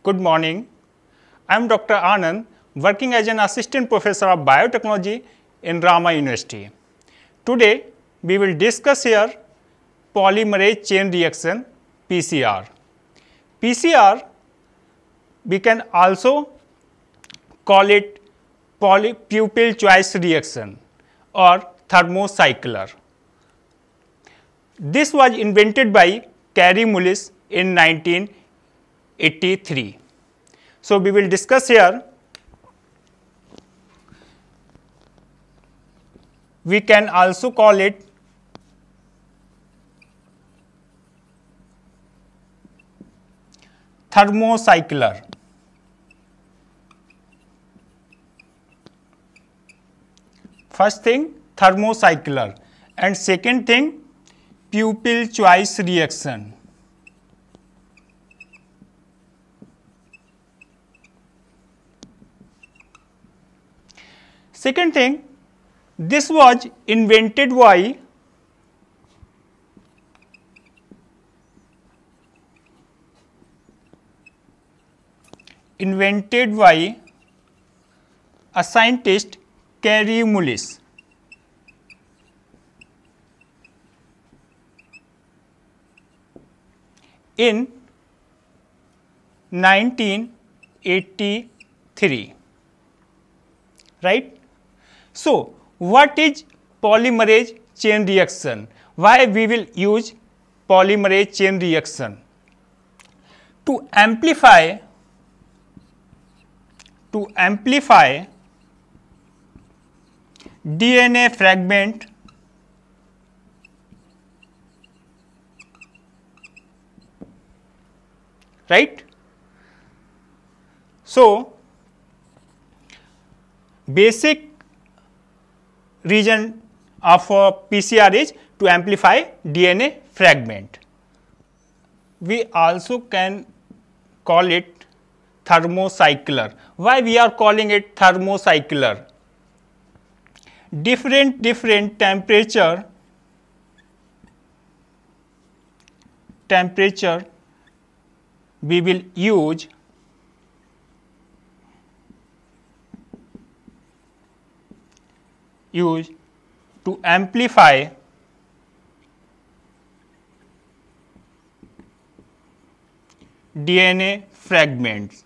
Good morning. I am Dr. Anand, working as an assistant professor of biotechnology in Rama University. Today, we will discuss here polymerase chain reaction PCR. PCR, we can also call it pupil choice reaction or thermocycler. This was invented by Kary Mullis in 1983. So, we will discuss here. We can also call it thermocycler. First thing, thermocycler, and second thing, pupil choice reaction. Second thing, this was invented by a scientist, Kary Mullis. In 1983, right? So, what is polymerase chain reaction? Why we will use polymerase chain reaction? To amplify DNA fragment right. So, basic reason of PCR is to amplify DNA fragment. We also can call it thermocycler. Why we are calling it thermocycler? Different temperature we will use to amplify DNA fragments.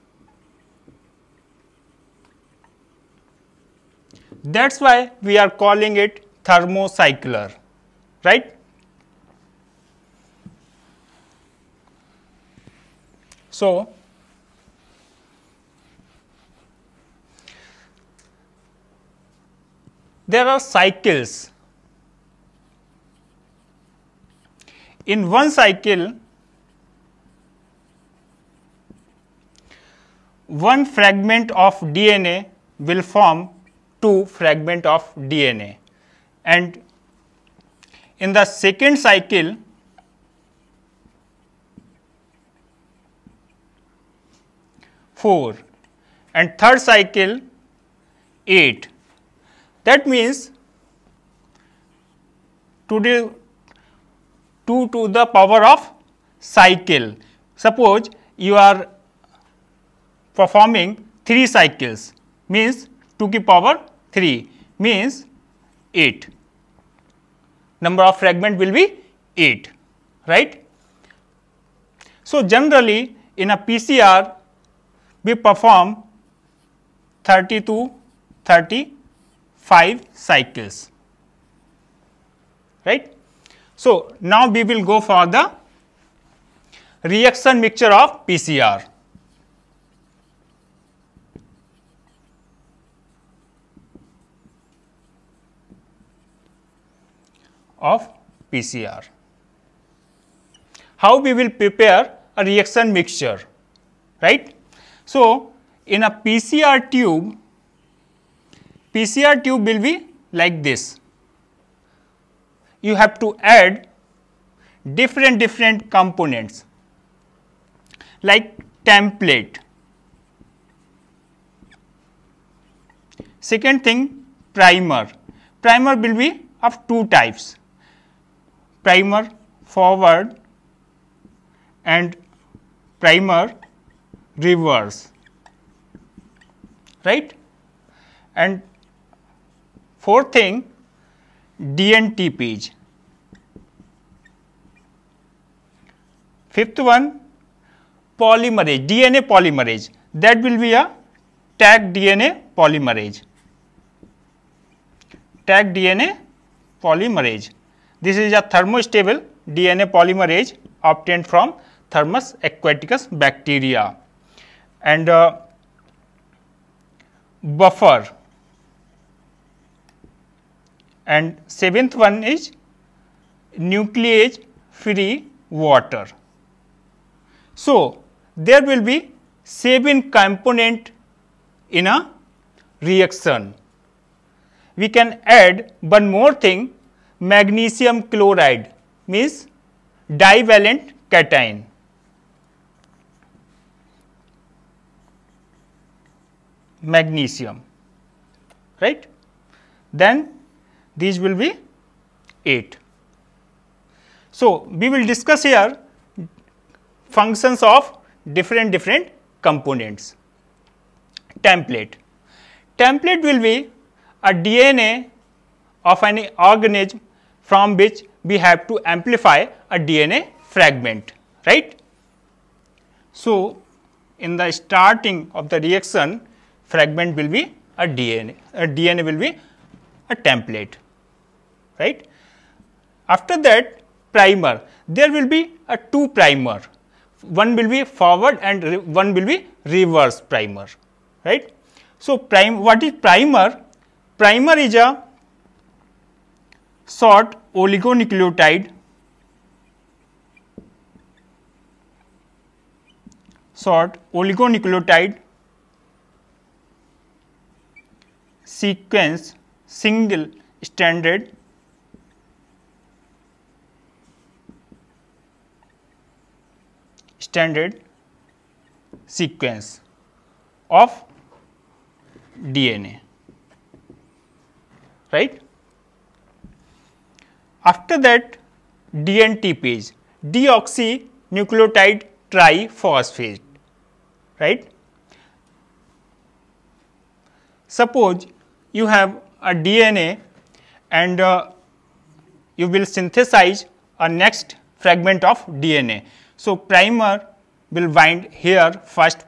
That is why we are calling it thermocycler, right. So, there are cycles. In one cycle, one fragment of DNA will form two fragments of DNA, and in the second cycle, four, and third cycle 8. That means 2 to the power of cycle. Suppose you are performing 3 cycles, means 2 to the power 3 means 8. Number of fragment will be 8, right. So, generally in a PCR we perform 30 to 35 cycles, right. So, now we will go for the reaction mixture of PCR. How we will prepare a reaction mixture, right. So, in a PCR tube will be like this. You have to add different components like template. Second thing, primer. Primer will be of two types, primer forward and primer reverse, right? And fourth thing, DNTPase. Fifth one, polymerase, DNA polymerase, that will be a Taq DNA polymerase. Taq DNA polymerase. This is a thermostable DNA polymerase obtained from Thermus aquaticus bacteria. And buffer. And seventh one is nuclease free water. So, there will be 7 components in a reaction. We can add one more thing, magnesium chloride, means divalent cation. Magnesium, right? Then these will be 8. So, we will discuss here functions of different components. Template. Template will be a DNA of an organism from which we have to amplify a DNA fragment, right? So, in the starting of the reaction, fragment will be a DNA will be a template, right? After that, primer, there will be a 2 primer, one will be forward and one will be reverse primer, right. So, what is primer? Primer is a short oligonucleotide sequence, single stranded sequence of DNA, right. After that, DNTPase, deoxynucleotide triphosphate, right. Suppose you have a DNA and you will synthesize a next fragment of DNA. So, primer will bind here, first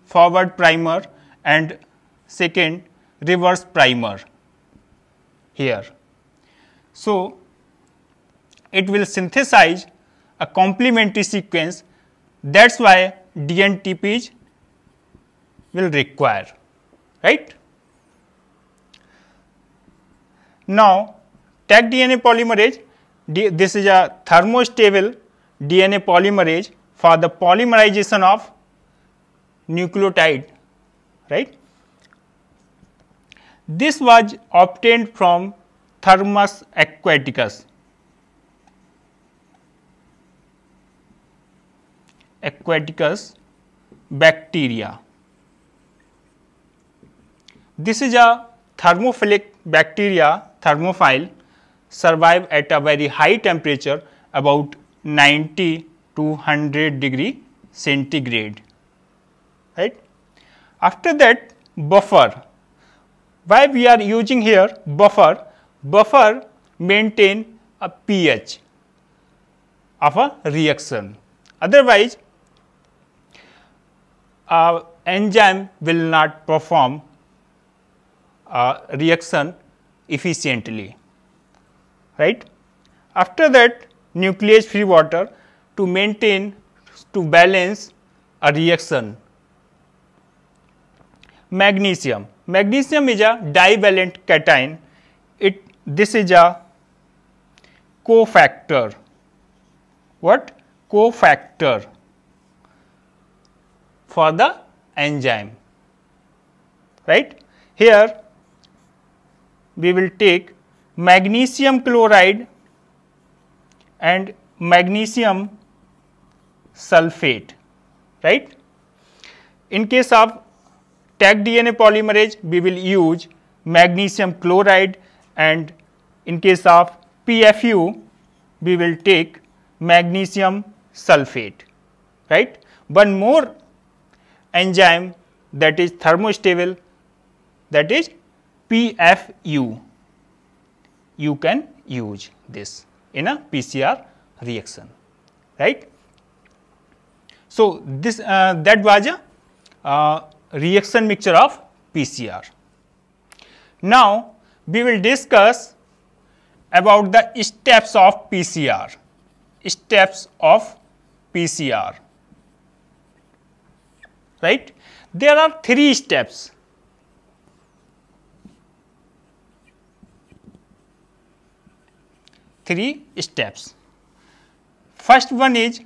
forward primer and second reverse primer here. So, it will synthesize a complementary sequence, that is why DNTPase will require, right. Now, Taq DNA polymerase, this is a thermostable DNA polymerase for the polymerization of nucleotide, right. This was obtained from Thermus aquaticus. Bacteria. This is a thermophilic bacteria, thermophile, survive at a very high temperature, about 90 to 100 degree centigrade, right. After that, buffer. Why we are using here buffer? Buffer maintain a pH of a reaction, otherwise enzyme will not perform reaction efficiently, right. After that, nuclease free water to maintain, to balance a reaction. Magnesium. Magnesium is a divalent cation. This is a cofactor. What? Cofactor for the enzyme, right. Here we will take magnesium chloride and magnesium sulfate, right. In case of Taq DNA polymerase, we will use magnesium chloride, and in case of PFU, we will take magnesium sulfate, right. One more enzyme that is thermostable, that is PFU. You can use this in a PCR reaction, right. So, this that was a reaction mixture of PCR. Now, we will discuss about the steps of PCR. Steps of PCR, right. There are 3 steps. First one is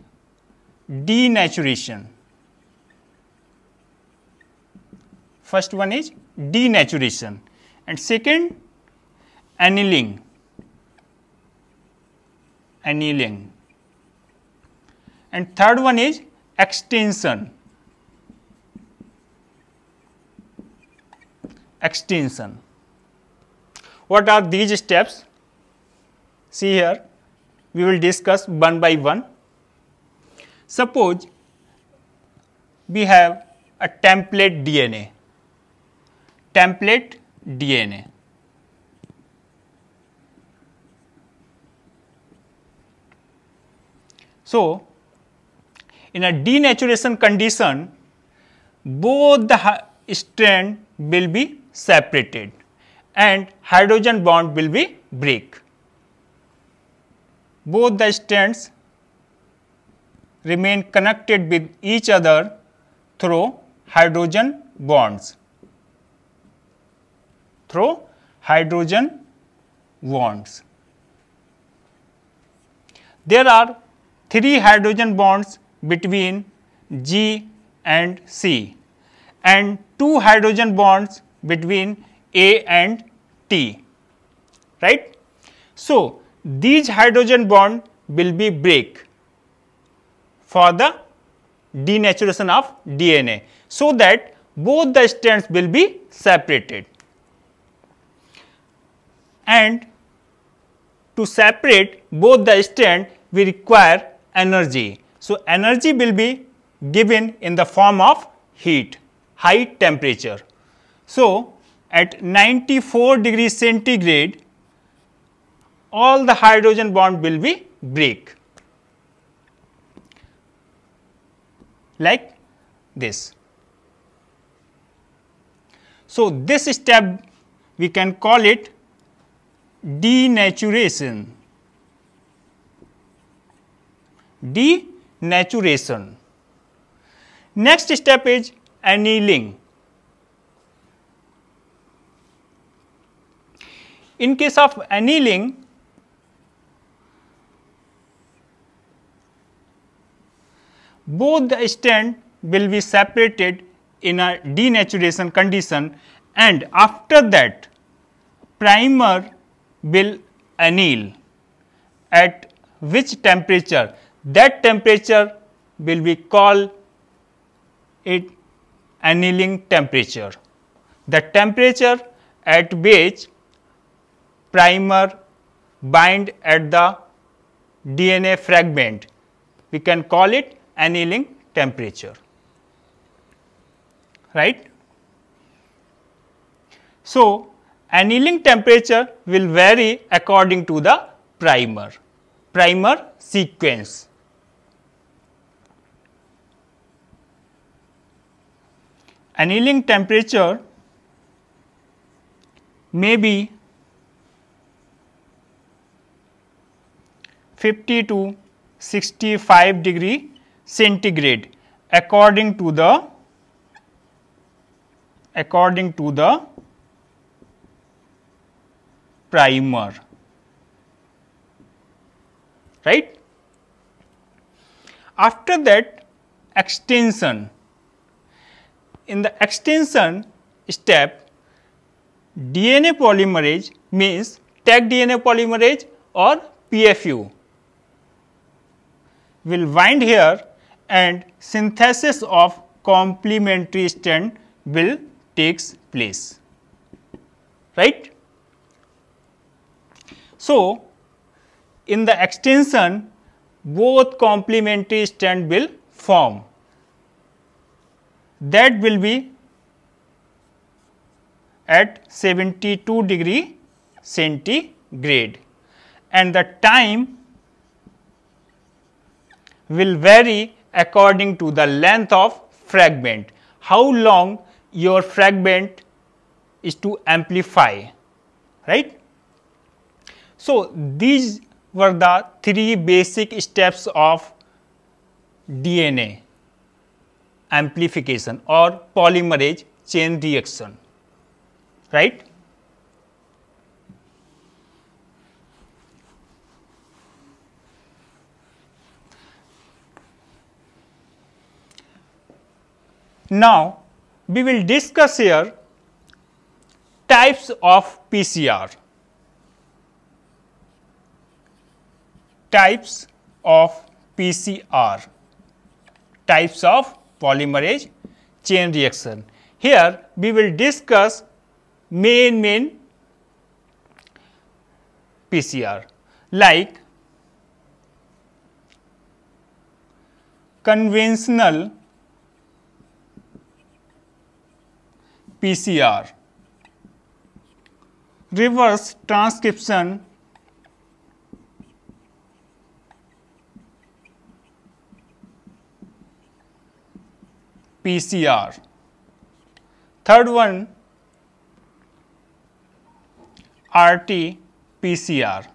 denaturation. And second, annealing. And third one is extinction. What are these steps? See here, we will discuss one by one. Suppose we have a template DNA. So, in a denaturation condition, both the strand will be separated and hydrogen bond will be break. Both the strands remain connected with each other through hydrogen bonds. There are 3 hydrogen bonds between G and C and 2 hydrogen bonds between A and T, right. So, these hydrogen bond will be break for the denaturation of DNA, so that both the strands will be separated. And to separate both the strands, we require energy. So, energy will be given in the form of heat, high temperature. So, at 94 degrees centigrade, all the hydrogen bond will be break like this. So, this step we can call it denaturation. Next step is annealing. In case of annealing, both the strands will be separated in a denaturation condition, and after that primer will anneal. At which temperature? That temperature will be called it annealing temperature. The temperature at which primer bind at the DNA fragment, we can call it annealing temperature, right. So, annealing temperature will vary according to the primer sequence. Annealing temperature may be 50 to 65 degree centigrade according to the primer, right. After that, extension. In the extension step, DNA polymerase means tag DNA polymerase or PFU will bind here and synthesis of complementary strand will takes place, right. So, in the extension, both complementary strand will form that will be at 72 degree centigrade, and the time will vary according to the length of fragment, how long your fragment is to amplify, right. So, these were the three basic steps of DNA amplification or polymerase chain reaction, right. Now, we will discuss here types of PCR. Types of PCR, types of polymerase chain reaction. Here we will discuss main PCR like conventional PCR, reverse transcription PCR. Third one, RT PCR,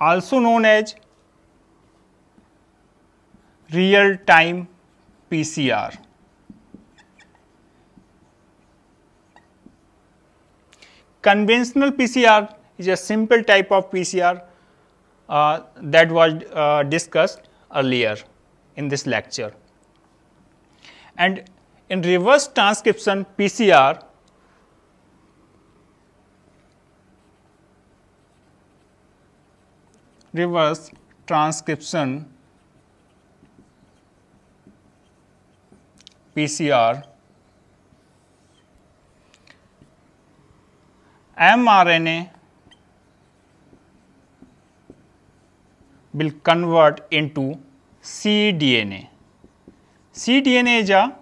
also known as real time PCR. Conventional PCR is a simple type of PCR that was discussed earlier in this lecture. And in reverse transcription PCR, reverse transcription PCR, mRNA will convert into cDNA. cDNA is a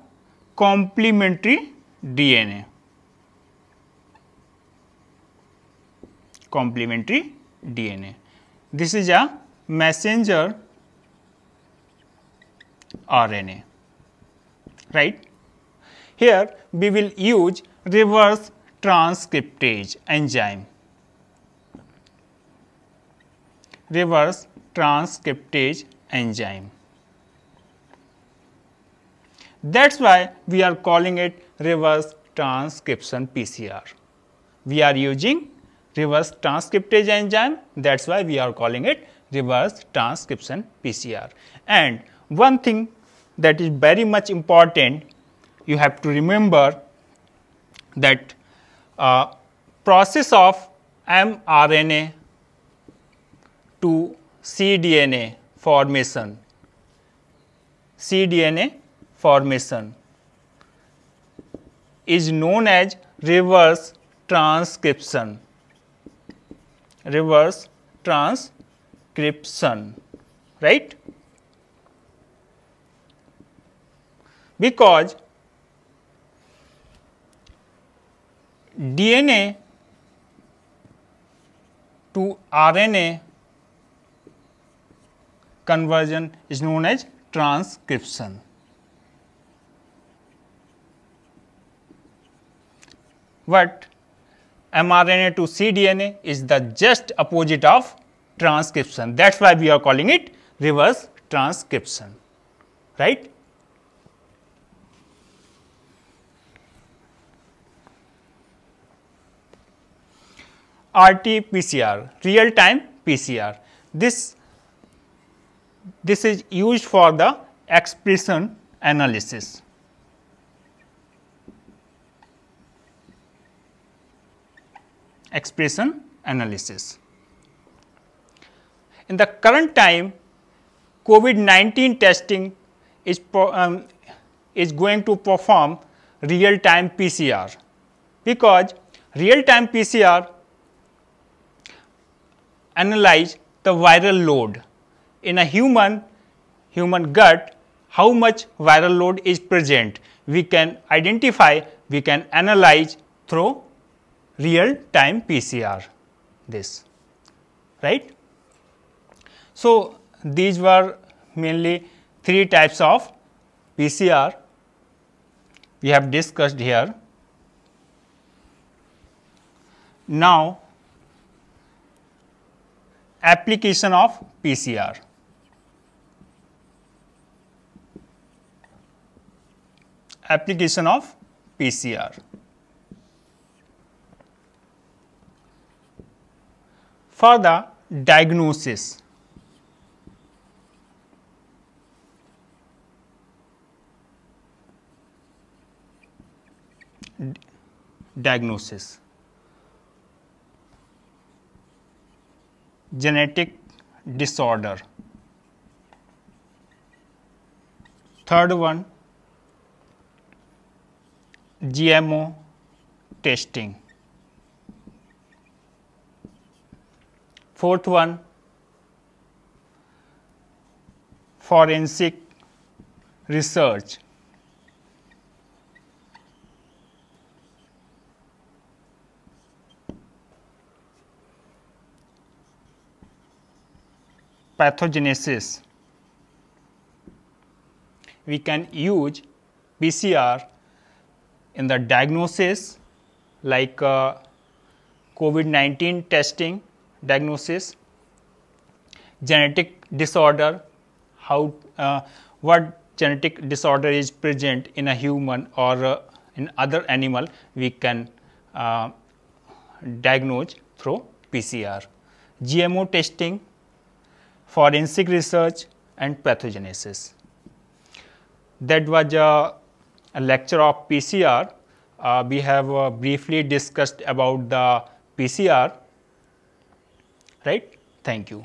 complementary DNA. Complementary DNA. This is a messenger RNA, right. Here we will use reverse transcriptase enzyme. Reverse transcriptase enzyme. That is why we are calling it reverse transcription PCR. We are using reverse transcriptase enzyme, that is why we are calling it reverse transcription PCR. And one thing that is very much important, you have to remember that process of mRNA to cDNA formation, cDNA formation is known as reverse transcription. Reverse transcription, right? Because DNA to RNA conversion is known as transcription. But mRNA to cDNA is the just opposite of transcription. That is why we are calling it reverse transcription, right? RT-PCR, real time PCR. This is used for the expression analysis. Expression analysis. In the current time, COVID-19 testing is going to perform real time PCR, because real time PCR analyze the viral load in a human human gut, how much viral load is present. We can identify, we can analyze through real time PCR this, right. So, these were mainly 3 types of PCR we have discussed here. Now, application of PCR. Application of PCR. For the diagnosis. Diagnosis. Genetic disorder. Third one, GMO testing. Fourth one, forensic research. Pathogenesis. We can use PCR in the diagnosis like COVID-19 testing diagnosis, genetic disorder, how what genetic disorder is present in a human or in other animal, we can diagnose through PCR. GMO testing, forensic research and pathogenesis. That was a lecture of PCR. We have briefly discussed about the PCR, right. Thank you.